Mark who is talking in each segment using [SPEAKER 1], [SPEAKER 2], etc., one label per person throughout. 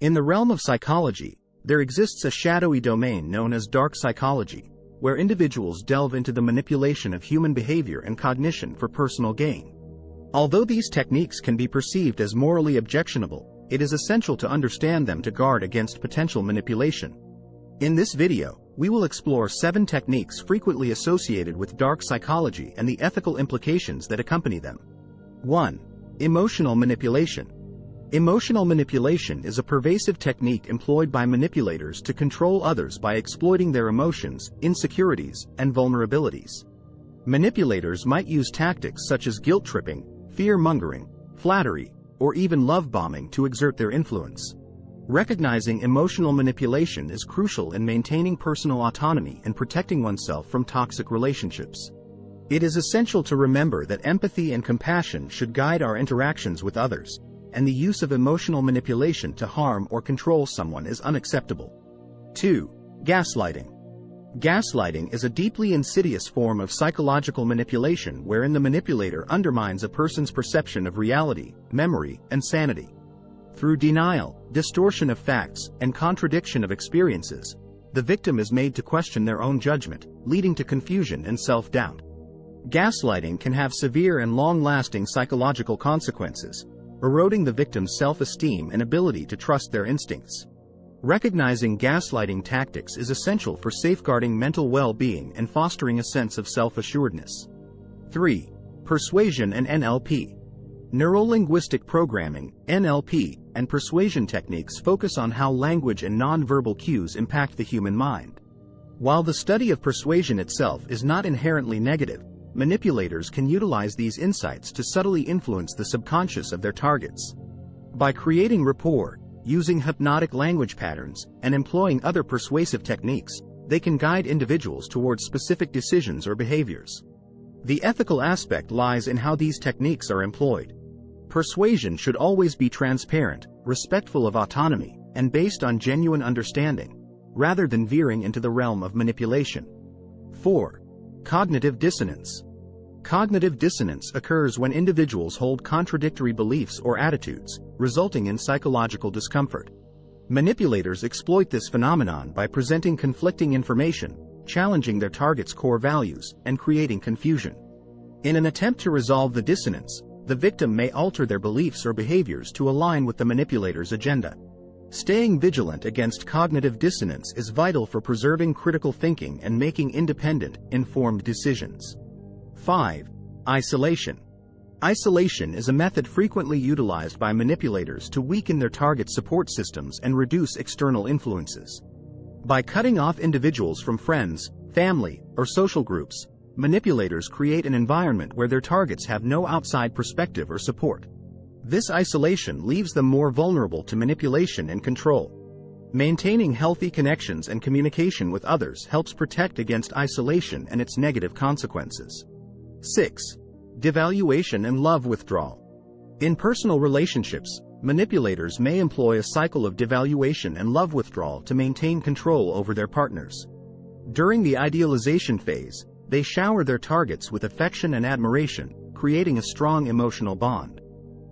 [SPEAKER 1] In the realm of psychology, there exists a shadowy domain known as dark psychology, where individuals delve into the manipulation of human behavior and cognition for personal gain. Although these techniques can be perceived as morally objectionable, it is essential to understand them to guard against potential manipulation. In this video, we will explore 7 techniques frequently associated with dark psychology and the ethical implications that accompany them. 1. Emotional manipulation. Emotional manipulation is a pervasive technique employed by manipulators to control others by exploiting their emotions, insecurities, and vulnerabilities. Manipulators might use tactics such as guilt-tripping, fear-mongering, flattery, or even love-bombing to exert their influence. Recognizing emotional manipulation is crucial in maintaining personal autonomy and protecting oneself from toxic relationships. It is essential to remember that empathy and compassion should guide our interactions with others, and the use of emotional manipulation to harm or control someone is unacceptable. 2. Gaslighting. Gaslighting is a deeply insidious form of psychological manipulation wherein the manipulator undermines a person's perception of reality, memory, and sanity. Through denial, distortion of facts, and contradiction of experiences, the victim is made to question their own judgment, leading to confusion and self-doubt. Gaslighting can have severe and long-lasting psychological consequences, eroding the victim's self-esteem and ability to trust their instincts. Recognizing gaslighting tactics is essential for safeguarding mental well-being and fostering a sense of self-assuredness. 3. Persuasion and NLP. Neuro-linguistic programming, NLP, and persuasion techniques focus on how language and non-verbal cues impact the human mind. While the study of persuasion itself is not inherently negative, manipulators can utilize these insights to subtly influence the subconscious of their targets. By creating rapport, using hypnotic language patterns, and employing other persuasive techniques, they can guide individuals towards specific decisions or behaviors. The ethical aspect lies in how these techniques are employed. Persuasion should always be transparent, respectful of autonomy, and based on genuine understanding, rather than veering into the realm of manipulation. 4. Cognitive dissonance. Cognitive dissonance occurs when individuals hold contradictory beliefs or attitudes, resulting in psychological discomfort. Manipulators exploit this phenomenon by presenting conflicting information, challenging their target's core values, and creating confusion. In an attempt to resolve the dissonance, the victim may alter their beliefs or behaviors to align with the manipulator's agenda. Staying vigilant against cognitive dissonance is vital for preserving critical thinking and making independent, informed decisions. 5. Isolation. Isolation is a method frequently utilized by manipulators to weaken their target's support systems and reduce external influences. By cutting off individuals from friends, family, or social groups, manipulators create an environment where their targets have no outside perspective or support. This isolation leaves them more vulnerable to manipulation and control. Maintaining healthy connections and communication with others helps protect against isolation and its negative consequences. 6. Devaluation and love withdrawal. In personal relationships, manipulators may employ a cycle of devaluation and love withdrawal to maintain control over their partners. During the idealization phase, they shower their targets with affection and admiration, creating a strong emotional bond.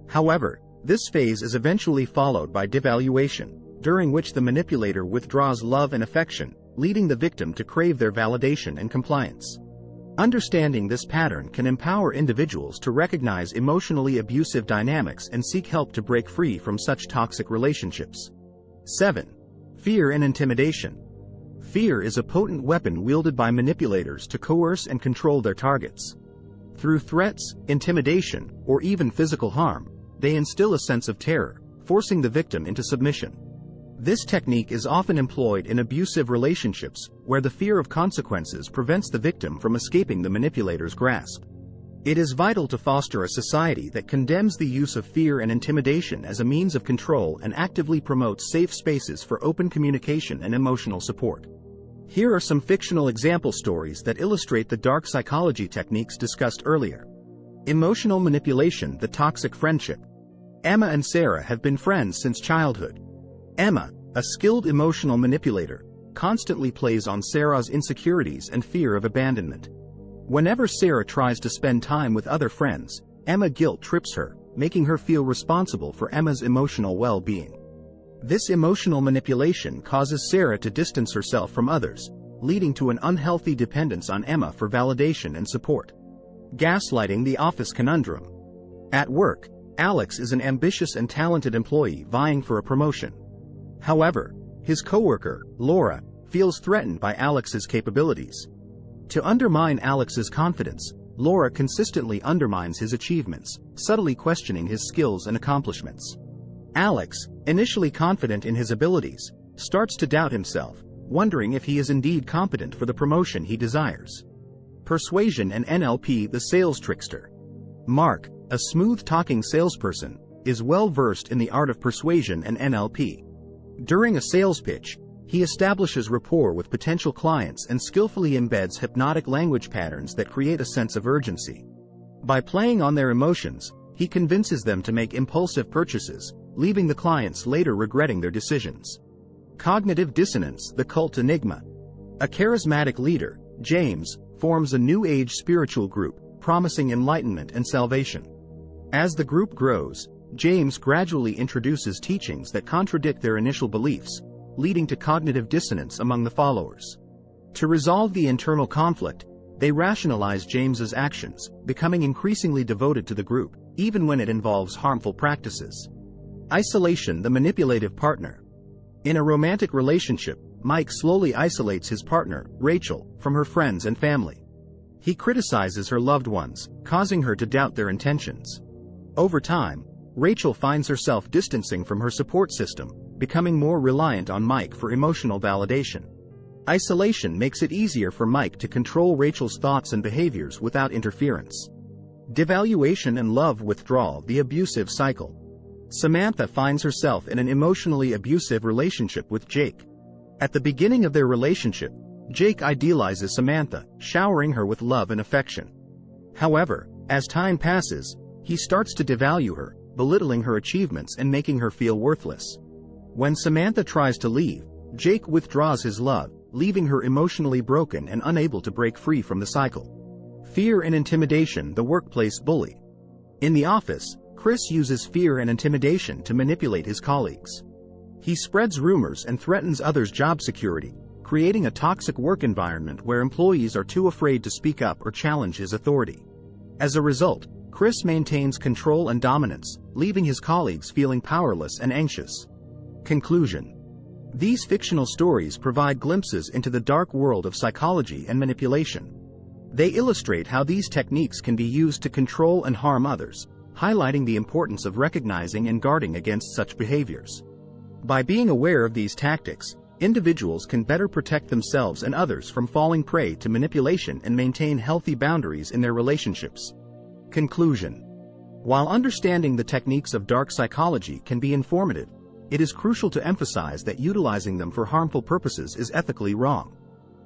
[SPEAKER 1] However, this phase is eventually followed by devaluation, during which the manipulator withdraws love and affection, leading the victim to crave their validation and compliance. Understanding this pattern can empower individuals to recognize emotionally abusive dynamics and seek help to break free from such toxic relationships. 7. Fear and intimidation. Fear is a potent weapon wielded by manipulators to coerce and control their targets. Through threats, intimidation, or even physical harm, they instill a sense of terror, forcing the victim into submission. This technique is often employed in abusive relationships, where the fear of consequences prevents the victim from escaping the manipulator's grasp. It is vital to foster a society that condemns the use of fear and intimidation as a means of control and actively promotes safe spaces for open communication and emotional support. Here are some fictional example stories that illustrate the dark psychology techniques discussed earlier. Emotional manipulation, the toxic friendship. Emma and Sarah have been friends since childhood. Emma, a skilled emotional manipulator, constantly plays on Sarah's insecurities and fear of abandonment. Whenever Sarah tries to spend time with other friends, Emma guilt trips her, making her feel responsible for Emma's emotional well-being. This emotional manipulation causes Sarah to distance herself from others, leading to an unhealthy dependence on Emma for validation and support. Gaslighting, the office conundrum. At work, Alex is an ambitious and talented employee vying for a promotion. However, his coworker, Laura, feels threatened by Alex's capabilities. To undermine Alex's confidence, Laura consistently undermines his achievements, subtly questioning his skills and accomplishments. Alex, initially confident in his abilities, starts to doubt himself, wondering if he is indeed competent for the promotion he desires. Persuasion and NLP, the sales trickster. Mark, a smooth-talking salesperson, is well versed in the art of persuasion and NLP. During a sales pitch, he establishes rapport with potential clients and skillfully embeds hypnotic language patterns that create a sense of urgency. By playing on their emotions, he convinces them to make impulsive purchases, leaving the clients later regretting their decisions. Cognitive dissonance, the cult enigma. A charismatic leader, James, forms a New Age spiritual group, promising enlightenment and salvation. As the group grows, James gradually introduces teachings that contradict their initial beliefs, leading to cognitive dissonance among the followers. To resolve the internal conflict, they rationalize James's actions, becoming increasingly devoted to the group, even when it involves harmful practices. Isolation, the manipulative partner. In a romantic relationship, Mike slowly isolates his partner, Rachel, from her friends and family. He criticizes her loved ones, causing her to doubt their intentions. Over time, Rachel finds herself distancing from her support system, becoming more reliant on Mike for emotional validation. Isolation makes it easier for Mike to control Rachel's thoughts and behaviors without interference. Devaluation and love withdrawal, the abusive cycle. Samantha finds herself in an emotionally abusive relationship with Jake. At the beginning of their relationship, Jake idealizes Samantha, showering her with love and affection. However, as time passes, he starts to devalue her, belittling her achievements and making her feel worthless. When Samantha tries to leave, Jake withdraws his love, leaving her emotionally broken and unable to break free from the cycle. Fear and intimidation, the workplace bully. In the office, Chris uses fear and intimidation to manipulate his colleagues. He spreads rumors and threatens others' job security, creating a toxic work environment where employees are too afraid to speak up or challenge his authority. As a result, Chris maintains control and dominance, leaving his colleagues feeling powerless and anxious. Conclusion. These fictional stories provide glimpses into the dark world of psychology and manipulation. They illustrate how these techniques can be used to control and harm others, highlighting the importance of recognizing and guarding against such behaviors. By being aware of these tactics, individuals can better protect themselves and others from falling prey to manipulation and maintain healthy boundaries in their relationships. Conclusion. While understanding the techniques of dark psychology can be informative, it is crucial to emphasize that utilizing them for harmful purposes is ethically wrong.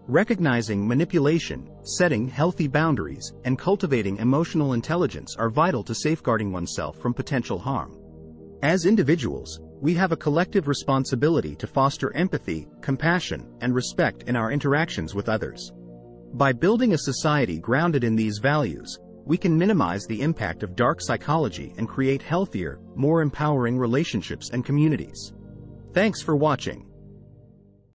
[SPEAKER 1] Recognizing manipulation, setting healthy boundaries, and cultivating emotional intelligence are vital to safeguarding oneself from potential harm. As individuals, we have a collective responsibility to foster empathy, compassion, and respect in our interactions with others. By building a society grounded in these values, we can minimize the impact of dark psychology and create healthier, more empowering relationships and communities. Thanks for watching.